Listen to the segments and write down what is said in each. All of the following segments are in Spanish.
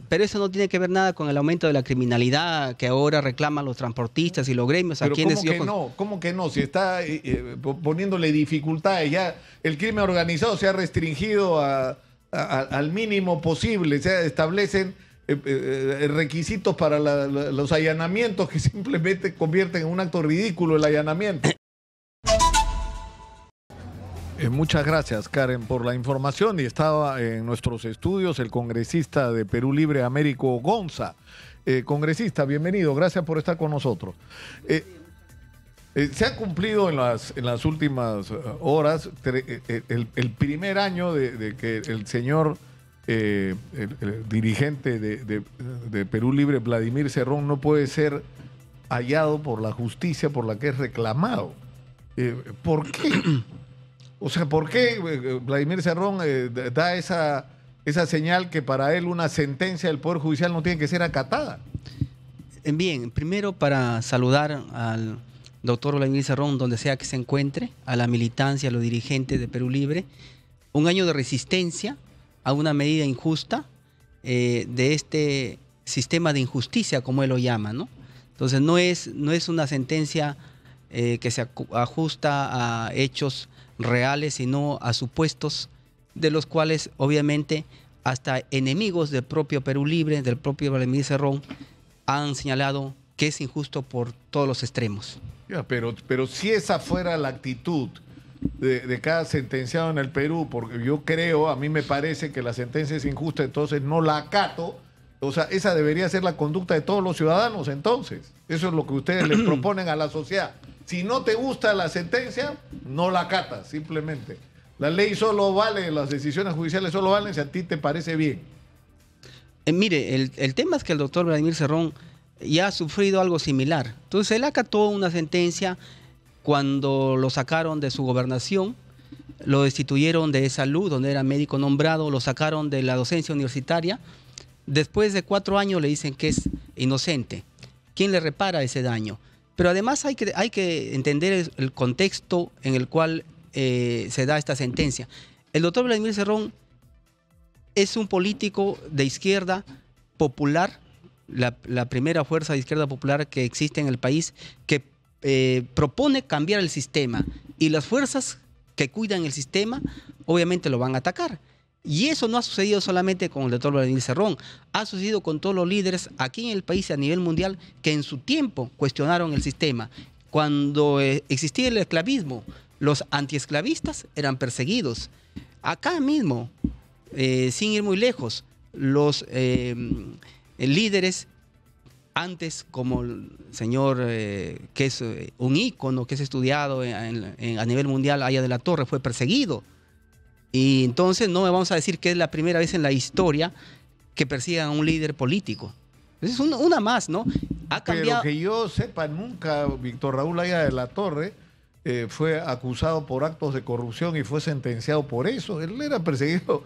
Pero eso no tiene que ver nada con el aumento de la criminalidad que ahora reclaman los transportistas y los gremios. Pero ¿cómo que no? Si está poniéndole dificultades, ya el crimen organizado se ha restringido al mínimo posible, se establecen requisitos para los allanamientos que simplemente convierten en un acto ridículo el allanamiento. Muchas gracias, Karen, por la información. Y estaba en nuestros estudios el congresista de Perú Libre, Américo Gonza. Congresista, bienvenido, gracias por estar con nosotros. Se ha cumplido en las últimas horas el primer año de que el señor el dirigente de Perú Libre, Vladimir Cerrón, no puede ser hallado por la justicia por la que es reclamado. ¿Por qué? O sea, ¿por qué Vladimir Cerrón da esa señal que para él una sentencia del Poder Judicial no tiene que ser acatada? Bien, primero para saludar al doctor Vladimir Cerrón, donde sea que se encuentre, a la militancia, a los dirigentes de Perú Libre. Un año de resistencia a una medida injusta de este sistema de injusticia, como él lo llama, ¿no? Entonces no es una sentencia que se ajusta a hechos reales, sino a supuestos de los cuales obviamente hasta enemigos del propio Perú Libre, del propio Vladimir Cerrón, han señalado que es injusto por todos los extremos. Ya, pero si esa fuera la actitud de cada sentenciado en el Perú, porque yo creo, a mí me parece que la sentencia es injusta, entonces no la acato. O sea, esa debería ser la conducta de todos los ciudadanos, entonces. Eso es lo que ustedes le proponen a la sociedad. Si no te gusta la sentencia, no la acatas, simplemente. La ley solo vale, las decisiones judiciales solo valen si a ti te parece bien. Mire, el tema es que el doctor Vladimir Cerrón ya ha sufrido algo similar. Entonces él acató una sentencia cuando lo sacaron de su gobernación, lo destituyeron de salud, donde era médico nombrado, lo sacaron de la docencia universitaria. Después de 4 años le dicen que es inocente. ¿Quién le repara ese daño? Pero además hay que entender el contexto en el cual se da esta sentencia. El doctor Vladimir Cerrón es un político de izquierda popular, la primera fuerza de izquierda popular que existe en el país, que propone cambiar el sistema, y las fuerzas que cuidan el sistema obviamente lo van a atacar. Y eso no ha sucedido solamente con el doctor Vladimir Cerrón, ha sucedido con todos los líderes aquí en el país a nivel mundial que en su tiempo cuestionaron el sistema. Cuando existía el esclavismo, los antiesclavistas eran perseguidos. Acá mismo, sin ir muy lejos, los líderes antes, como el señor que es un ícono, que es estudiado a nivel mundial, Haya de la Torre, fue perseguido. Y entonces no me vamos a decir que es la primera vez en la historia que persigan a un líder político. Es una más, ¿no? Ha cambiado. Pero que yo sepa, nunca Víctor Raúl Haya de la Torre fue acusado por actos de corrupción y fue sentenciado por eso. Él era perseguido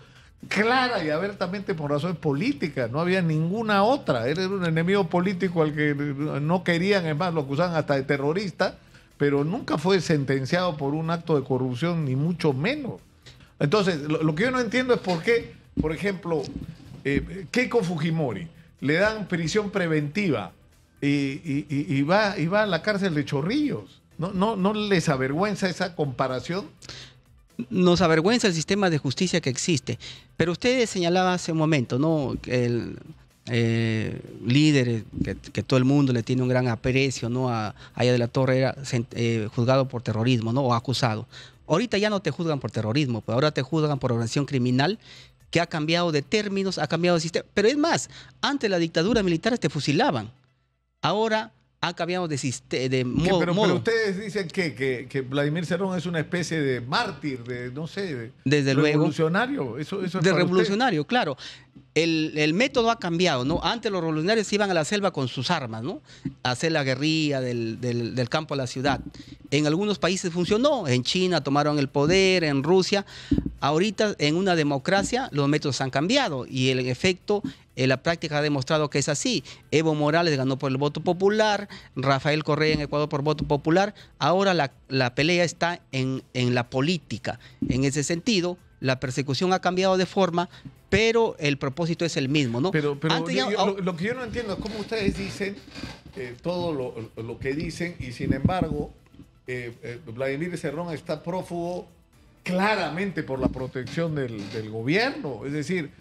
clara y abiertamente por razones políticas. No había ninguna otra. Él era un enemigo político al que no querían, es más, lo acusaban hasta de terrorista, pero nunca fue sentenciado por un acto de corrupción, ni mucho menos. Entonces, lo que yo no entiendo es por qué, por ejemplo, Keiko Fujimori le dan prisión preventiva y va a la cárcel de Chorrillos. ¿No les avergüenza esa comparación? Nos avergüenza el sistema de justicia que existe. Pero usted señalaba hace un momento, ¿no?, que el líder que todo el mundo le tiene un gran aprecio, ¿no?, a Haya de la Torre, era juzgado por terrorismo, ¿no?, o acusado. Ahorita ya no te juzgan por terrorismo, pero ahora te juzgan por organización criminal, que ha cambiado de términos, ha cambiado de sistema. Pero es más, antes la dictadura militar te fusilaban. Ahora ha cambiado de modo. Pero ustedes dicen que Vladimir Cerrón es una especie de mártir, de no sé, desde revolucionario. Luego, eso es de revolucionario, usted. Claro. El método ha cambiado, ¿no? Antes los revolucionarios iban a la selva con sus armas, ¿no?, a hacer la guerrilla del campo a la ciudad. En algunos países funcionó, en China tomaron el poder, en Rusia. Ahorita, en una democracia, los métodos han cambiado y en efecto, la práctica ha demostrado que es así. Evo Morales ganó por el voto popular, Rafael Correa en Ecuador por voto popular. Ahora la pelea está en la política. En ese sentido, la persecución ha cambiado de forma, pero el propósito es el mismo, ¿no? Pero lo que yo no entiendo es cómo ustedes dicen todo lo que dicen y sin embargo Vladimir Cerrón está prófugo claramente por la protección del gobierno. Es decir,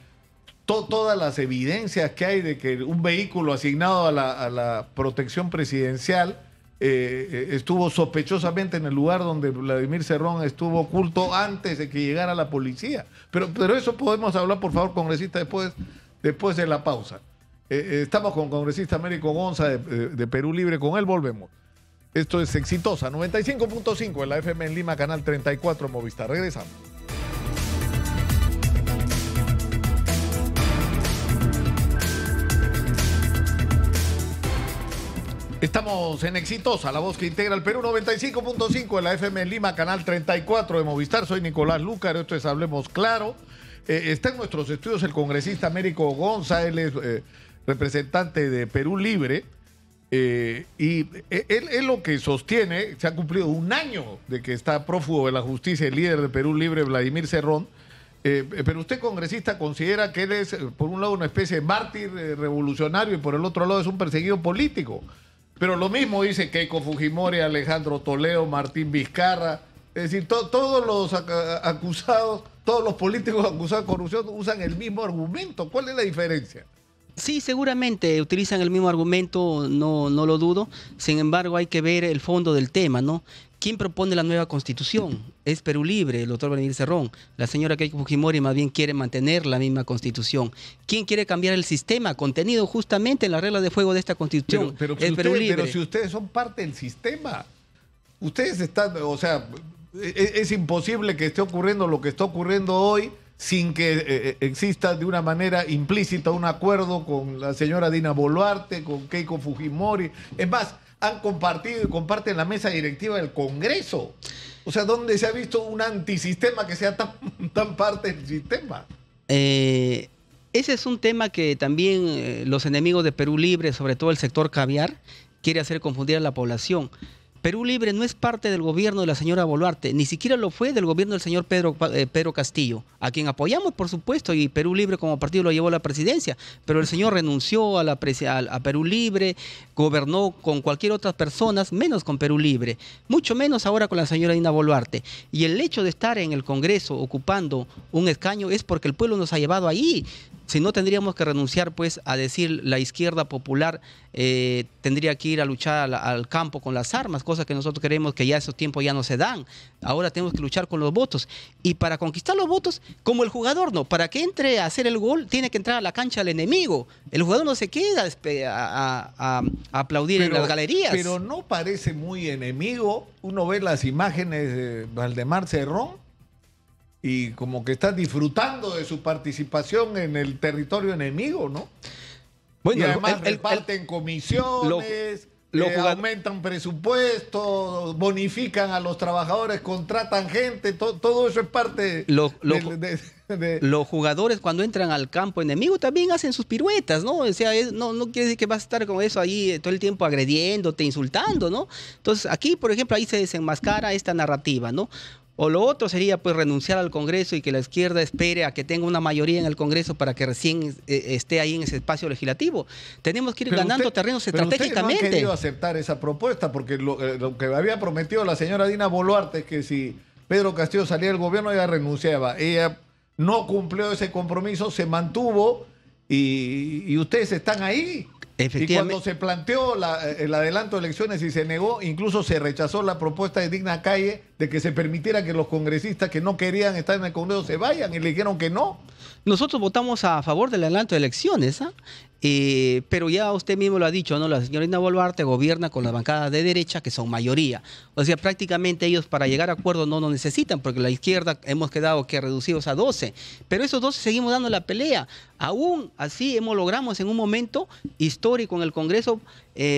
todas las evidencias que hay de que un vehículo asignado a la protección presidencial estuvo sospechosamente en el lugar donde Vladimir Cerrón estuvo oculto antes de que llegara la policía. Pero eso podemos hablar, por favor, congresista, después de la pausa. Estamos con congresista Américo Gonza de Perú Libre. Con él volvemos. Esto es Exitosa, 95.5 en la FM en Lima, canal 34 Movistar. Regresamos. Estamos en Exitosa, la voz que integra el Perú, 95.5 en la FM en Lima, canal 34 de Movistar. Soy Nicolás Lúcar, esto es Hablemos Claro. Está en nuestros estudios el congresista Américo Gonza, él es representante de Perú Libre. Y él lo que sostiene, se ha cumplido un año de que está prófugo de la justicia el líder de Perú Libre, Vladimir Cerrón. Pero usted, congresista, considera que él es, por un lado, una especie de mártir revolucionario y por el otro lado es un perseguido político. Pero lo mismo dice Keiko Fujimori, Alejandro Toledo, Martín Vizcarra. Es decir, todos los acusados, todos los políticos acusados de corrupción usan el mismo argumento. ¿Cuál es la diferencia? Sí, seguramente utilizan el mismo argumento, no lo dudo. Sin embargo, hay que ver el fondo del tema, ¿no? ¿Quién propone la nueva constitución? Es Perú Libre, el doctor Vladimir Cerrón. La señora Keiko Fujimori más bien quiere mantener la misma constitución. ¿Quién quiere cambiar el sistema contenido justamente en las reglas de juego de esta constitución? Pero si ustedes son parte del sistema, ustedes están, o sea, es imposible que esté ocurriendo lo que está ocurriendo hoy sin que exista de una manera implícita un acuerdo con la señora Dina Boluarte, con Keiko Fujimori. Es más, han compartido y comparten la mesa directiva del Congreso. O sea, ¿dónde se ha visto un antisistema que sea tan parte del sistema? Ese es un tema que también los enemigos de Perú Libre, sobre todo el sector caviar, quiere hacer confundir a la población. Perú Libre no es parte del gobierno de la señora Boluarte, ni siquiera lo fue del gobierno del señor Pedro Castillo, a quien apoyamos, por supuesto, y Perú Libre como partido lo llevó a la presidencia, pero el señor renunció a Perú Libre, gobernó con cualquier otra persona, menos con Perú Libre, mucho menos ahora con la señora Dina Boluarte. Y el hecho de estar en el Congreso ocupando un escaño es porque el pueblo nos ha llevado ahí. Si no, tendríamos que renunciar pues a decir la izquierda popular tendría que ir a luchar al campo con las armas, cosa que nosotros creemos que ya esos tiempos ya no se dan. Ahora tenemos que luchar con los votos. Y para conquistar los votos, como el jugador no, para que entre a hacer el gol, tiene que entrar a la cancha del enemigo. El jugador no se queda a aplaudir en las galerías. Pero no parece muy enemigo. Uno ve las imágenes de Vladimir Cerrón y como que está disfrutando de su participación en el territorio enemigo, ¿no? Bueno, y además reparten comisiones, aumentan presupuestos, bonifican a los trabajadores, contratan gente, todo eso es parte Los jugadores cuando entran al campo enemigo también hacen sus piruetas, ¿no? O sea, no quiere decir que vas a estar con eso ahí todo el tiempo agrediéndote, insultando, ¿no? Entonces aquí, por ejemplo, ahí se desenmascara esta narrativa, ¿no? O lo otro sería pues renunciar al Congreso y que la izquierda espere a que tenga una mayoría en el Congreso para que recién esté ahí en ese espacio legislativo. Tenemos que ir ganando terrenos estratégicamente. Pero usted no ha querido aceptar esa propuesta porque lo que había prometido la señora Dina Boluarte es que si Pedro Castillo salía del gobierno ella renunciaba. Ella no cumplió ese compromiso, se mantuvo y ustedes están ahí. Y cuando se planteó el adelanto de elecciones y se negó, incluso se rechazó la propuesta de Digna Calle de que se permitiera que los congresistas que no querían estar en el Congreso se vayan y le dijeron que no. Nosotros votamos a favor del adelanto de elecciones, ¿ah? Pero ya usted mismo lo ha dicho, ¿no? La señora Dina Boluarte gobierna con las bancadas de derecha que son mayoría. O sea, prácticamente ellos para llegar a acuerdos no nos necesitan, porque la izquierda hemos quedado que reducidos a 12. Pero esos 12 seguimos dando la pelea. Aún así logramos en un momento histórico en el Congreso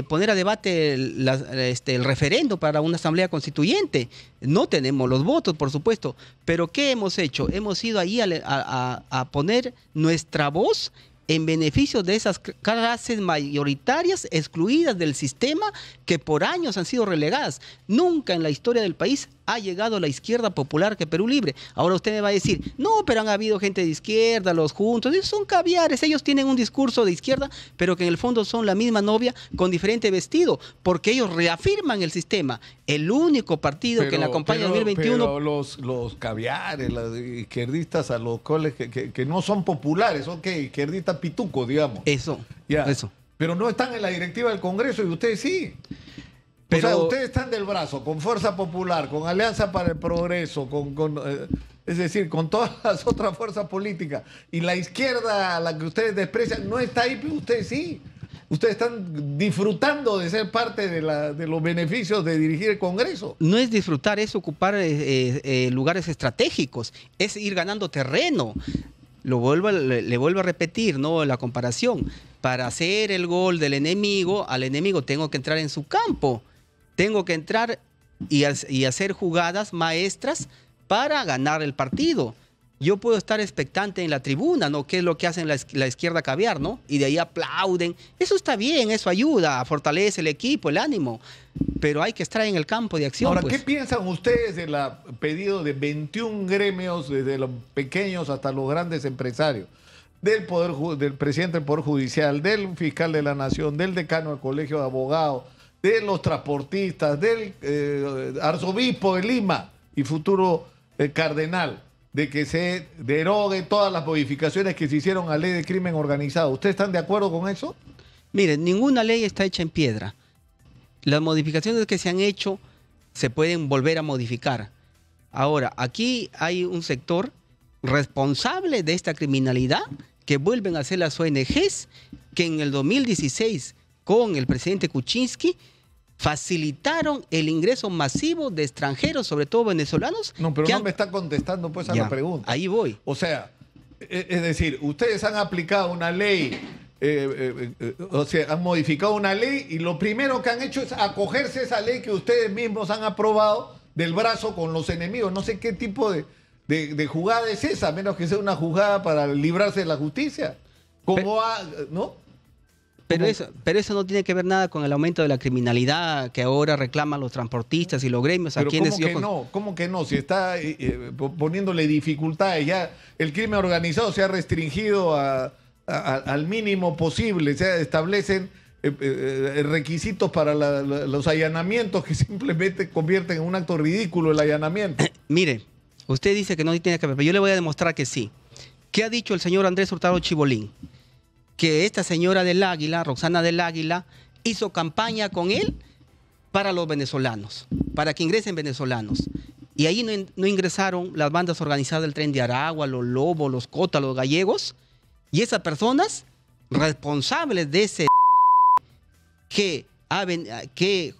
poner a debate el referendo para una asamblea constituyente. No tenemos los votos, por supuesto, pero ¿qué hemos hecho? Hemos ido ahí a poner nuestra voz en beneficio de esas clases mayoritarias excluidas del sistema que por años han sido relegadas. Nunca en la historia del país ha llegado la izquierda popular que Perú Libre. Ahora usted me va a decir, no, pero han habido gente de izquierda, los juntos, esos son caviares, ellos tienen un discurso de izquierda, pero que en el fondo son la misma novia con diferente vestido, porque ellos reafirman el sistema. El único partido que en la campaña 2021... Pero los caviares, los izquierdistas a los cuales que no son populares, son que izquierdistas pitucos, digamos. Eso. Pero no están en la directiva del Congreso y ustedes sí. Pero, o sea, ustedes están del brazo, con Fuerza Popular, con Alianza para el Progreso, es decir, con todas las otras fuerzas políticas. Y la izquierda a la que ustedes desprecian no está ahí, pero ustedes sí. Ustedes están disfrutando de ser parte de los beneficios de dirigir el Congreso. No es disfrutar, es ocupar lugares estratégicos, es ir ganando terreno. Le vuelvo a repetir, ¿no?, la comparación. Para hacer el gol del enemigo, al enemigo tengo que entrar en su campo. Tengo que entrar y hacer jugadas maestras para ganar el partido. Yo puedo estar expectante en la tribuna, ¿no?, qué es lo que hacen la izquierda caviar, ¿no? Y de ahí aplauden. Eso está bien, eso ayuda, fortalece el equipo, el ánimo. Pero hay que estar en el campo de acción. Ahora, pues. ¿qué piensan ustedes del pedido de 21 gremios, desde los pequeños hasta los grandes empresarios, del presidente del Poder Judicial, del fiscal de la Nación, del decano del Colegio de Abogados, de los transportistas, del arzobispo de Lima y futuro cardenal, de que se derogue todas las modificaciones que se hicieron a la ley de crimen organizado? ¿Ustedes están de acuerdo con eso? Miren, ninguna ley está hecha en piedra. Las modificaciones que se han hecho se pueden volver a modificar. Ahora, aquí hay un sector responsable de esta criminalidad que vuelven a ser las ONGs que en el 2016 con el presidente Kuczynski facilitaron el ingreso masivo de extranjeros, sobre todo venezolanos. No, pero no me está contestando pues a la pregunta. Ahí voy. O sea, es decir, ustedes han aplicado una ley, o sea, han modificado una ley y lo primero que han hecho es acogerse a esa ley que ustedes mismos han aprobado del brazo con los enemigos. No sé qué tipo de jugada es esa, a menos que sea una jugada para librarse de la justicia. ¿No? Pero eso no tiene que ver nada con el aumento de la criminalidad que ahora reclaman los transportistas y los gremios. Pero ¿cómo que no? Si está poniéndole dificultades, ya el crimen organizado se ha restringido al mínimo posible, se establecen requisitos para los allanamientos que simplemente convierten en un acto ridículo el allanamiento. Mire, usted dice que no tiene que ver, pero yo le voy a demostrar que sí. ¿Qué ha dicho el señor Andrés Hurtado Chibolín? Que esta señora del Águila, Roxana del Águila, hizo campaña con él para los venezolanos, para que ingresen venezolanos. Y ahí no ingresaron las bandas organizadas del Tren de Aragua, los Lobos, los Cotas, los Gallegos. Y esas personas responsables de ese que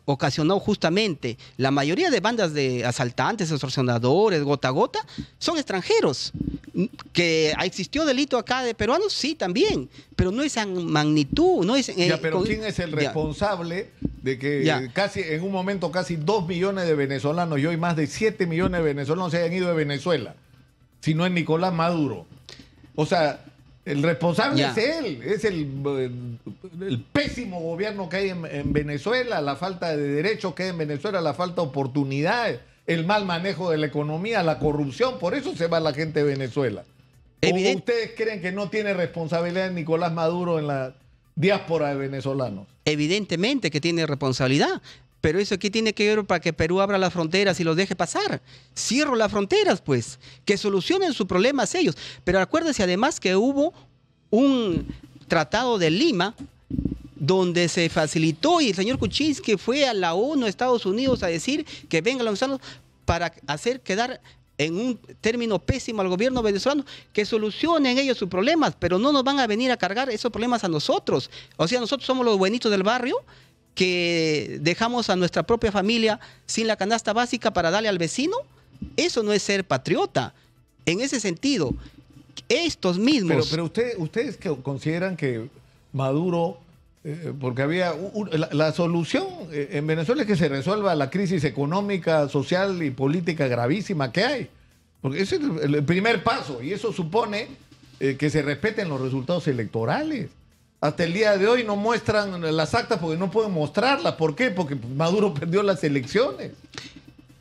ocasionó justamente la mayoría de bandas de asaltantes, extorsionadores, gota a gota, son extranjeros. ¿Que existió delito acá de peruanos? Sí, también, pero no es en magnitud. No es, pero ¿quién es el responsable de que casi en un momento casi 2 millones de venezolanos y hoy más de 7 millones de venezolanos se hayan ido de Venezuela? Si no es Nicolás Maduro. O sea, el responsable es él, es el pésimo gobierno que hay en Venezuela, la falta de derechos que hay en Venezuela, la falta de oportunidades, el mal manejo de la economía, la corrupción. Por eso se va la gente de Venezuela. ¿O ustedes creen que no tiene responsabilidad Nicolás Maduro en la diáspora de venezolanos? Evidentemente que tiene responsabilidad. Pero eso aquí tiene que ver para que Perú abra las fronteras y los deje pasar. Cierro las fronteras, pues. Que solucionen sus problemas ellos. Pero acuérdense además que hubo un tratado de Lima donde se facilitó y el señor Kuczynski fue a la ONU, a Estados Unidos, a decir que vengan los venezolanos para hacer quedar en un término pésimo al gobierno venezolano, que solucionen ellos sus problemas, pero no nos van a venir a cargar esos problemas a nosotros. O sea, nosotros somos los buenitos del barrio que dejamos a nuestra propia familia sin la canasta básica para darle al vecino. Eso no es ser patriota. En ese sentido, estos mismos... Pero ustedes que consideran que Maduro, porque había la solución en Venezuela es que se resuelva la crisis económica, social y política gravísima que hay. Porque ese es el primer paso y eso supone que se respeten los resultados electorales. Hasta el día de hoy no muestran las actas porque no pueden mostrarlas. ¿Por qué? Porque Maduro perdió las elecciones.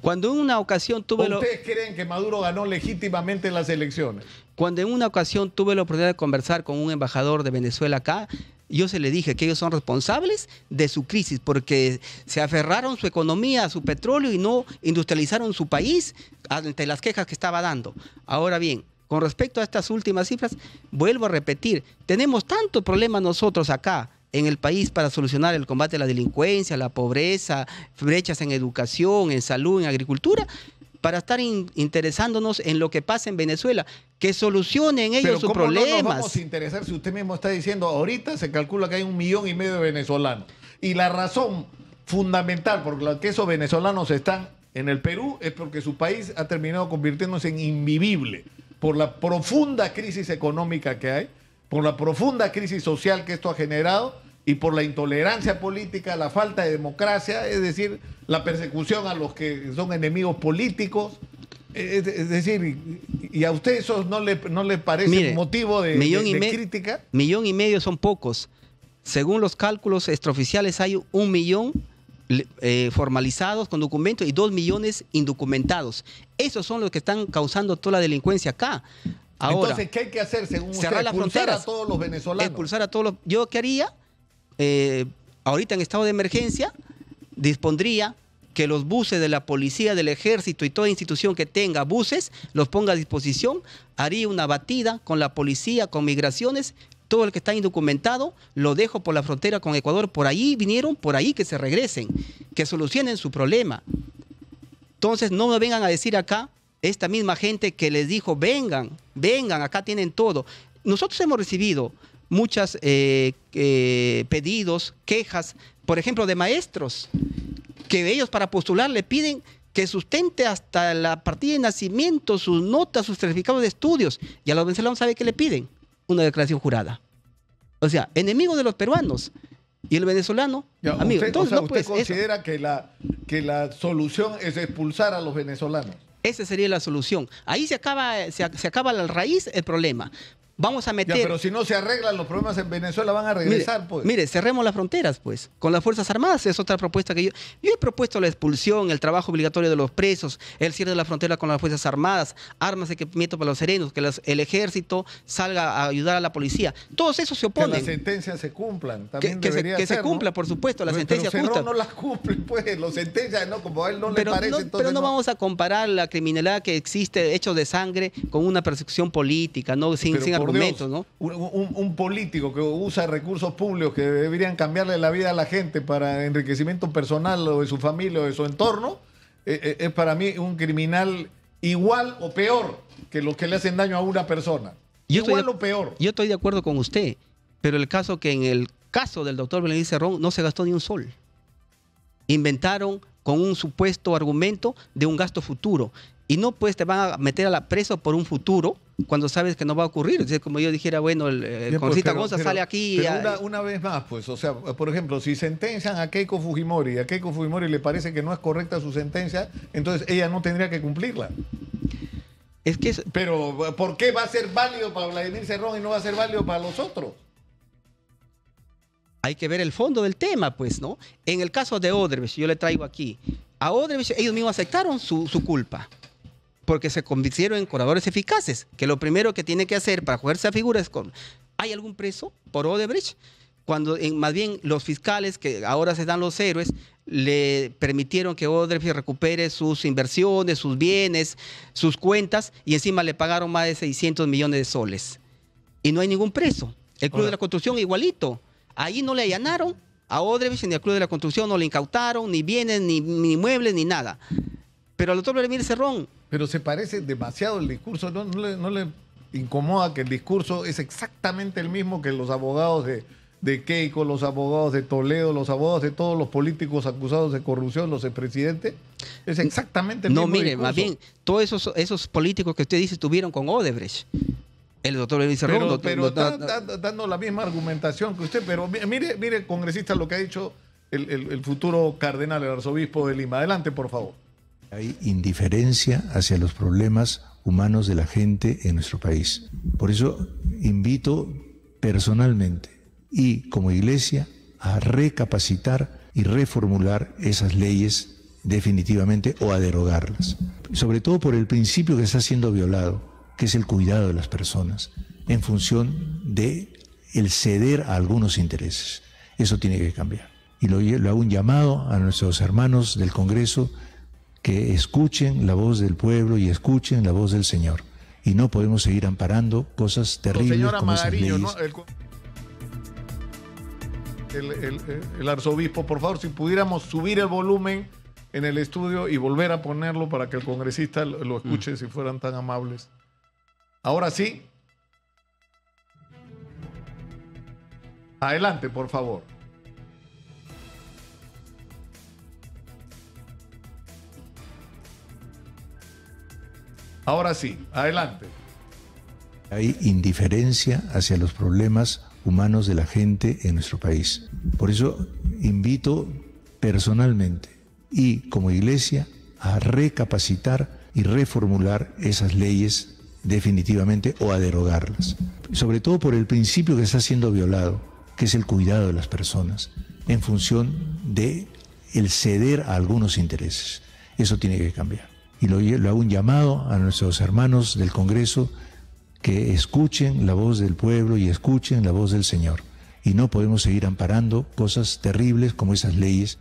Cuando en una ocasión tuve... ¿Ustedes creen que Maduro ganó legítimamente las elecciones? Cuando en una ocasión tuve la oportunidad de conversar con un embajador de Venezuela acá, yo se le dije que ellos son responsables de su crisis porque se aferraron su economía a su petróleo y no industrializaron su país ante las quejas que estaba dando. Ahora bien, con respecto a estas últimas cifras, vuelvo a repetir, tenemos tantos problemas nosotros acá en el país para solucionar el combate a la delincuencia, la pobreza, brechas en educación, en salud, en agricultura, para estar interesándonos en lo que pasa en Venezuela, que solucionen ellos sus problemas. ¿Cómo no nos vamos a interesar si usted mismo está diciendo, ahorita se calcula que hay 1,5 millones de venezolanos? Y la razón fundamental por la que esos venezolanos están en el Perú es porque su país ha terminado convirtiéndose en invivible por la profunda crisis económica que hay, por la profunda crisis social que esto ha generado y por la intolerancia política, la falta de democracia, es decir, la persecución a los que son enemigos políticos. Es decir, ¿y a usted eso no le parece un motivo de crítica? 1,5 millones son pocos. Según los cálculos extraoficiales hay 1 millón formalizados con documentos y 2 millones indocumentados. Esos son los que están causando toda la delincuencia acá. Ahora, entonces, ¿qué hay que hacer según usted? Cerrar las fronteras, a todos los venezolanos. Expulsar a todos los... ¿Yo qué haría? Ahorita en estado de emergencia dispondría que los buses de la policía, del ejército y toda institución que tenga buses, los ponga a disposición, haría una batida con la policía, con migraciones, todo el que está indocumentado, lo dejo por la frontera con Ecuador, por ahí vinieron, por ahí que se regresen, que solucionen su problema. Entonces no me vengan a decir acá, esta misma gente que les dijo, vengan, acá tienen todo. Nosotros hemos recibido muchos pedidos, quejas, por ejemplo, de maestros, que ellos para postular le piden que sustente hasta la partida de nacimiento, sus notas, sus certificados de estudios. Y a los venezolanos, ¿sabe qué le piden? Una declaración jurada. O sea, enemigo de los peruanos. Y el venezolano, amigo. Entonces, ¿usted considera que la solución es expulsar a los venezolanos? Esa sería la solución. Ahí se acaba la raíz el problema. Vamos a meter... pero si no se arreglan los problemas en Venezuela, van a regresar, pues. Mire, cerremos las fronteras, pues, con las Fuerzas Armadas. Es otra propuesta que yo he propuesto: la expulsión, el trabajo obligatorio de los presos, el cierre de la frontera con las Fuerzas Armadas, armas, equipamiento para los serenos, que el ejército salga a ayudar a la policía. Todos esos se oponen. Que las sentencias se cumplan. También que se cumpla, por supuesto, la sentencia justa. Pero no las cumple, pues, los sentencias, ¿no? Como a él no le parece. Pero no vamos a comparar la criminalidad que existe, hechos de sangre, con una persecución política, ¿no? Sin argumentos, ¿no? Un político que usa recursos públicos que deberían cambiarle la vida a la gente para enriquecimiento personal o de su familia o de su entorno, es para mí un criminal igual o peor que los que le hacen daño a una persona. Igual o peor. Yo estoy de acuerdo con usted, pero en el caso del doctor Vladimir Cerrón no se gastó ni un sol. Inventaron con un supuesto argumento de un gasto futuro. Y no, pues, te van a meter a la preso por un futuro cuando sabes que no va a ocurrir. Es decir, como yo dijera, bueno, Concita Gonza sale aquí... Pero una vez más, pues, o sea, por ejemplo, si sentencian a Keiko Fujimori y a Keiko Fujimori le parece que no es correcta su sentencia, entonces ella no tendría que cumplirla. Pero, ¿por qué va a ser válido para Vladimir Cerrón y no va a ser válido para los otros? Hay que ver el fondo del tema, pues, ¿no? En el caso de Odebrecht, yo le traigo aquí, a Odebrecht ellos mismos aceptaron su culpa, porque se convirtieron en cobradores eficaces, que lo primero que tiene que hacer para cogerse a figura es ¿hay algún preso por Odebrecht? Cuando más bien los fiscales, que ahora se dan los héroes, le permitieron que Odebrecht recupere sus inversiones, sus bienes, sus cuentas, y encima le pagaron más de 600 millones de soles. Y no hay ningún preso. El Club de la Construcción igualito. Ahí no le allanaron a Odebrecht ni al Club de la Construcción, no le incautaron ni bienes, ni muebles, ni nada. Pero al doctor Vladimir Cerrón... Pero se parece demasiado el discurso, ¿no le incomoda que el discurso es exactamente el mismo que los abogados de Keiko, los abogados de Toledo, los abogados de todos los políticos acusados de corrupción, los expresidentes? Es exactamente el mismo discurso. No, mire, más bien, todos esos políticos que usted dice estuvieron con Odebrecht. El doctor Vladimir Cerrón... Pero está dando la misma argumentación que usted, pero mire, congresista, lo que ha dicho el futuro cardenal, el arzobispo de Lima. Adelante, por favor. Hay indiferencia hacia los problemas humanos de la gente en nuestro país. Por eso invito personalmente y como iglesia a recapacitar y reformular esas leyes definitivamente o a derogarlas. Sobre todo por el principio que está siendo violado, que es el cuidado de las personas, en función de el ceder a algunos intereses. Eso tiene que cambiar. Y lo hago un llamado a nuestros hermanos del Congreso que escuchen la voz del pueblo y escuchen la voz del Señor. Y no podemos seguir amparando cosas terribles Señora como esas Magariño, leyes. ¿no? El arzobispo, por favor, si pudiéramos subir el volumen en el estudio y volver a ponerlo para que el congresista lo escuche, si fueran tan amables. Ahora sí. Adelante, por favor. Ahora sí, adelante. Hay indiferencia hacia los problemas humanos de la gente en nuestro país. Por eso invito personalmente y como iglesia a recapacitar y reformular esas leyes definitivamente o a derogarlas. Sobre todo por el principio que está siendo violado, que es el cuidado de las personas, en función de el ceder a algunos intereses. Eso tiene que cambiar. Y lo hago un llamado a nuestros hermanos del Congreso que escuchen la voz del pueblo y escuchen la voz del Señor. Y no podemos seguir amparando cosas terribles como esas leyes.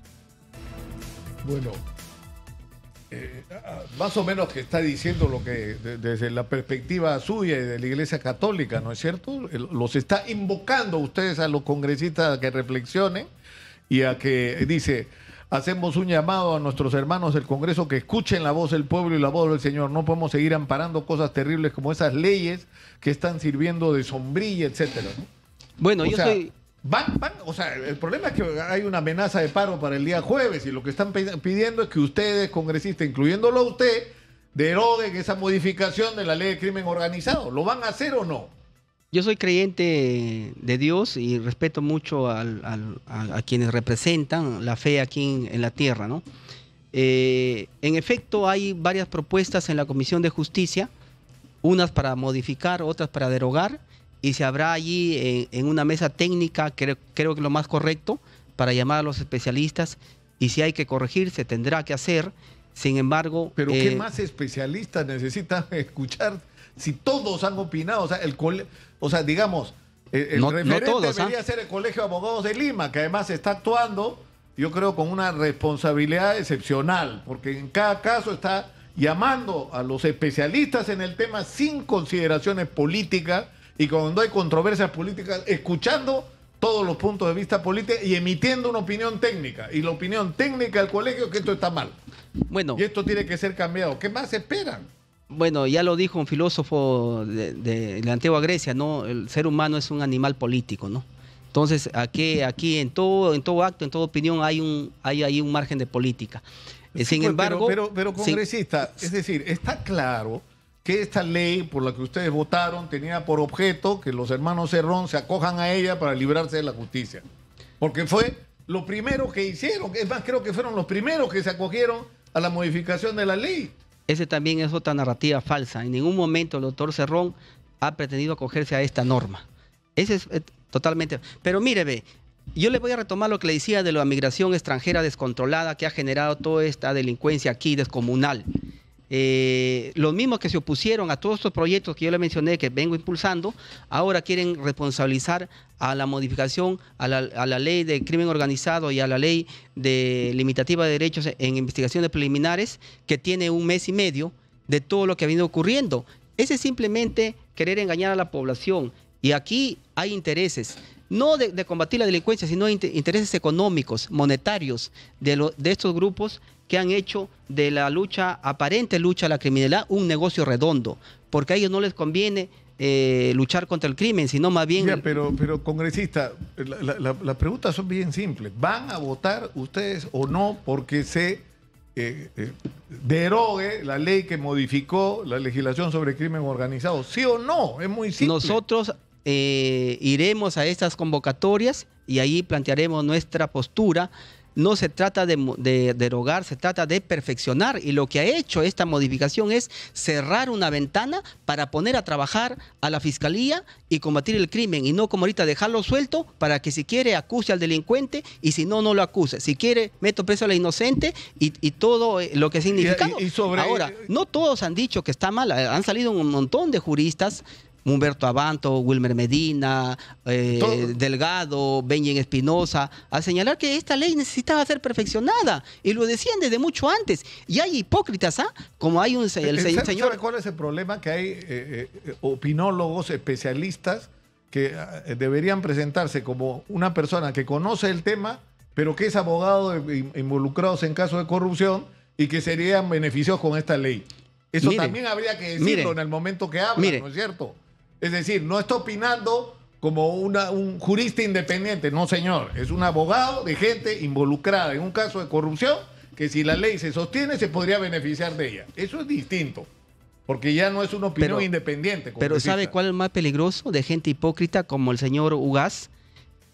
Bueno, más o menos que está diciendo lo que desde la perspectiva suya y de la Iglesia Católica, ¿no es cierto? Los está invocando ustedes a los congresistas a que reflexionen y a que, dice, hacemos un llamado a nuestros hermanos del Congreso que escuchen la voz del pueblo y la voz del Señor. No podemos seguir amparando cosas terribles como esas leyes que están sirviendo de sombrilla, etcétera, ¿no? Bueno, yo soy... O sea, el problema es que hay una amenaza de paro para el día jueves y lo que están pidiendo es que ustedes, congresistas, incluyéndolo a usted, deroguen esa modificación de la ley de crimen organizado. ¿Lo van a hacer o no? Yo soy creyente de Dios y respeto mucho a quienes representan la fe aquí en la tierra, ¿no? En efecto, hay varias propuestas en la Comisión de Justicia, unas para modificar, otras para derogar, y se habrá allí en una mesa técnica, creo que lo más correcto, para llamar a los especialistas, y si hay que corregir, se tendrá que hacer. Sin embargo... Pero ¿qué más especialistas necesitan escuchar si todos han opinado? O sea, digamos, el referente debería ser el Colegio de Abogados de Lima, que además está actuando, yo creo, con una responsabilidad excepcional, porque en cada caso está llamando a los especialistas en el tema sin consideraciones políticas, y cuando hay controversias políticas, escuchando todos los puntos de vista políticos y emitiendo una opinión técnica. Y la opinión técnica del colegio es que esto está mal. Bueno, y esto tiene que ser cambiado. ¿Qué más esperan? Bueno, ya lo dijo un filósofo de la antigua Grecia, ¿no? El ser humano es un animal político, ¿no? Entonces, aquí en todo acto, en toda opinión, hay ahí un margen de política. Sin embargo... Pero congresista, es decir, está claro que esta ley por la que ustedes votaron tenía por objeto que los hermanos Cerrón se acojan a ella para librarse de la justicia. Porque fue lo primero que hicieron. Es más, creo que fueron los primeros que se acogieron a la modificación de la ley. Ese también es otra narrativa falsa. En ningún momento el doctor Cerrón ha pretendido acogerse a esta norma. Ese es totalmente... Pero mire, ve, yo le voy a retomar lo que le decía de la migración extranjera descontrolada que ha generado toda esta delincuencia aquí descomunal. Los mismos que se opusieron a todos estos proyectos que yo le mencioné, que vengo impulsando, ahora quieren responsabilizar a la modificación a la ley de crimen organizado y a la ley de limitativa de derechos en investigaciones preliminares, que tiene 1 mes y medio de todo lo que ha venido ocurriendo. Ese es simplemente querer engañar a la población. Y aquí hay intereses, no de combatir la delincuencia, sino intereses económicos, monetarios de estos grupos que han hecho de la aparente lucha a la criminalidad un negocio redondo, porque a ellos no les conviene luchar contra el crimen, sino más bien... Ya, pero congresista, las preguntas son bien simples. ¿Van a votar ustedes o no porque se derogue la ley que modificó la legislación sobre crimen organizado? ¿Sí o no? Es muy simple. Nosotros iremos a estas convocatorias y ahí plantearemos nuestra postura. no se trata de derogar, se trata de perfeccionar. Y lo que ha hecho esta modificación es cerrar una ventana para poner a trabajar a la Fiscalía y combatir el crimen. Y no como ahorita dejarlo suelto para que si quiere acuse al delincuente y si no, no lo acuse. Si quiere, meto preso a la inocente y todo lo que significa. Ahora, no todos han dicho que está mal. Han salido un montón de juristas. Humberto Abanto, Wilmer Medina, Delgado, Benjen Espinosa, a señalar que esta ley necesitaba ser perfeccionada. Y lo decían desde mucho antes. Y hay hipócritas, ¿ah? Como hay el señor... ¿Sabe cuál es el problema? Que hay opinólogos, especialistas, que deberían presentarse como una persona que conoce el tema, pero que es abogado involucrados en casos de corrupción y que serían beneficiados con esta ley. Eso también habría que decirlo en el momento que hablan, ¿no es cierto? Es decir, no está opinando como un jurista independiente, no señor, es un abogado de gente involucrada en un caso de corrupción que si la ley se sostiene se podría beneficiar de ella. Eso es distinto, porque ya no es una opinión independiente. Pero ¿sabe cuál es el más peligroso? De gente hipócrita como el señor Ugaz,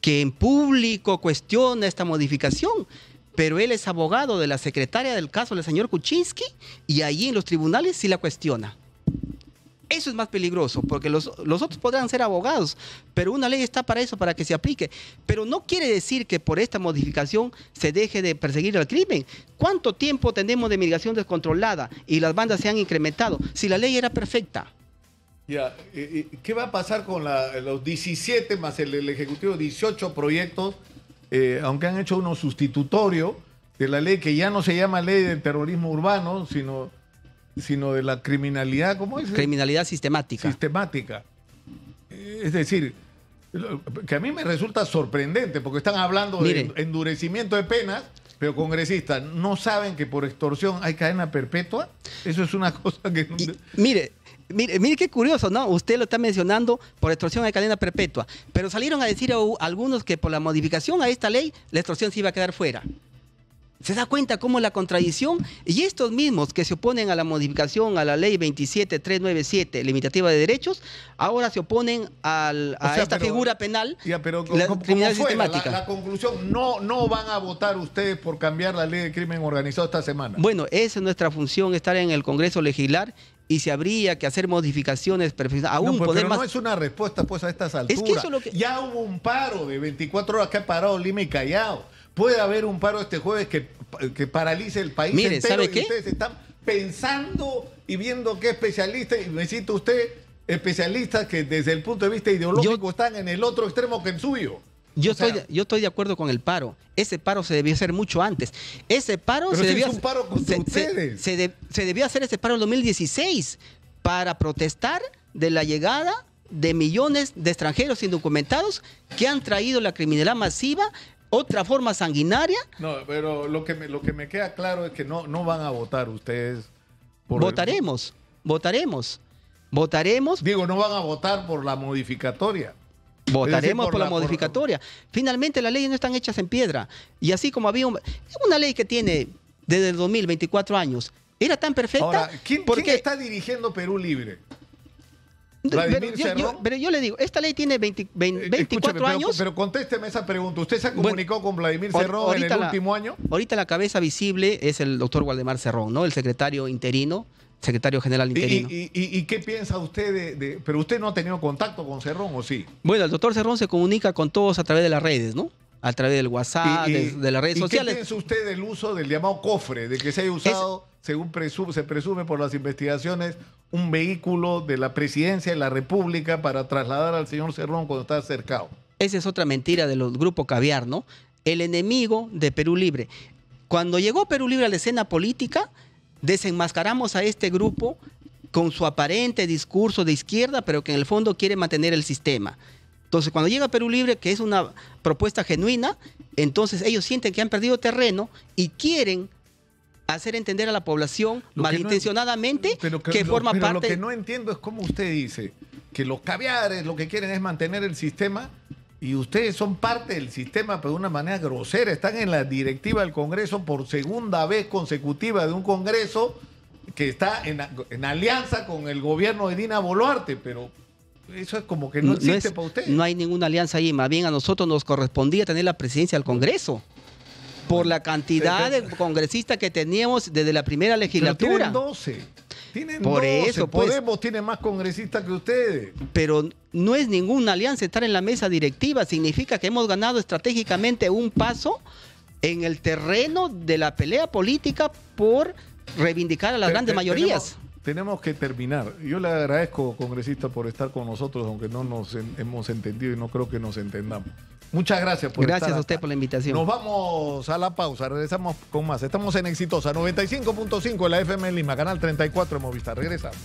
que en público cuestiona esta modificación, pero él es abogado de la secretaria del caso del señor Kuczynski y allí en los tribunales sí la cuestiona. Eso es más peligroso, porque los otros podrán ser abogados, pero una ley está para eso, para que se aplique. Pero no quiere decir que por esta modificación se deje de perseguir el crimen. ¿Cuánto tiempo tenemos de migración descontrolada y las bandas se han incrementado? Si la ley era perfecta. Ya, ¿qué va a pasar con los 17 más el Ejecutivo, 18 proyectos, aunque han hecho uno sustitutorio de la ley que ya no se llama ley del terrorismo urbano, sino de la criminalidad, ¿cómo es? Criminalidad sistemática. Sistemática. Es decir, que a mí me resulta sorprendente, porque están hablando de endurecimiento de penas, pero congresistas no saben que por extorsión hay cadena perpetua. Eso es una cosa que... Mire qué curioso, ¿no? Usted lo está mencionando, por extorsión hay cadena perpetua, pero salieron a decir a algunos que por la modificación a esta ley, la extorsión se iba a quedar fuera. ¿Se da cuenta cómo la contradicción? Y estos mismos que se oponen a la modificación a la ley 27397, limitativa de derechos, ahora se oponen a esta figura penal, pero la criminalidad sistemática. La conclusión, no van a votar ustedes por cambiar la ley de crimen organizado esta semana. Bueno, esa es nuestra función, estar en el Congreso legislar, y se habría que hacer modificaciones perfeccionadas. Pero no es una respuesta pues a estas alturas. Es que eso ya hubo un paro de 24 horas que ha parado Lima y Callao. Puede haber un paro este jueves que paralice el país entero. ¿Sabe qué? Ustedes están pensando y viendo qué especialistas, y me cita usted, especialistas que desde el punto de vista ideológico están en el otro extremo que el suyo. Yo estoy de acuerdo con el paro. Ese paro se debió hacer mucho antes. Ese paro pero es un paro contra ustedes. Se debió hacer ese paro en 2016 para protestar de la llegada de millones de extranjeros indocumentados que han traído la criminalidad masiva, otra forma sanguinaria. No, pero lo que me queda claro es que no van a votar ustedes. Votaremos. Digo, no van a votar por la modificatoria. Votaremos por la modificatoria. Finalmente las leyes no están hechas en piedra. Y así como había una ley que tiene desde el 2024 años, ¿era tan perfecta? Ahora, ¿quién está dirigiendo Perú Libre? Pero yo le digo, esta ley tiene 24 años. Pero contésteme esa pregunta. ¿Usted se ha comunicado con Vladimir Cerrón en el último año? Ahorita la cabeza visible es el doctor Waldemar Cerrón, ¿no? El secretario interino, secretario general interino. ¿Y qué piensa usted pero usted no ha tenido contacto con Cerrón, ¿o sí? Bueno, el doctor Cerrón se comunica con todos a través de las redes, ¿no? A través del WhatsApp, de las redes sociales. ¿Qué piensa usted del uso del llamado cofre? De que se haya usado, según se presume por las investigaciones, un vehículo de la presidencia de la República para trasladar al señor Cerrón cuando está cercado. Esa es otra mentira de los grupos Caviar, ¿no? El enemigo de Perú Libre. Cuando llegó Perú Libre a la escena política, desenmascaramos a este grupo con su aparente discurso de izquierda, pero que en el fondo quiere mantener el sistema. Entonces, cuando llega Perú Libre, que es una propuesta genuina, entonces ellos sienten que han perdido terreno y quieren hacer entender a la población malintencionadamente que forma parte... Pero lo que no entiendo es cómo usted dice que los caviares lo que quieren es mantener el sistema y ustedes son parte del sistema, pero de una manera grosera. Están en la directiva del Congreso por segunda vez consecutiva de un Congreso que está en alianza con el gobierno de Dina Boluarte, pero eso es como que no existe para usted. No hay ninguna alianza ahí, más bien a nosotros nos correspondía tener la presidencia del Congreso. por la cantidad de congresistas que teníamos desde la primera legislatura. Tienen 12. Tienen Por 12. eso, pues. Podemos tiene más congresistas que ustedes. Pero no es ninguna alianza estar en la mesa directiva. Significa que hemos ganado estratégicamente un paso en el terreno de la pelea política por reivindicar a las grandes mayorías. Tenemos que terminar. Yo le agradezco, congresista, por estar con nosotros, aunque no nos hemos entendido y no creo que nos entendamos. Muchas gracias por estar Gracias a usted acá. por la invitación. Nos vamos a la pausa, regresamos con más. Estamos en Exitosa 95.5 en la FM en Lima, canal 34 de Movistar. Regresamos.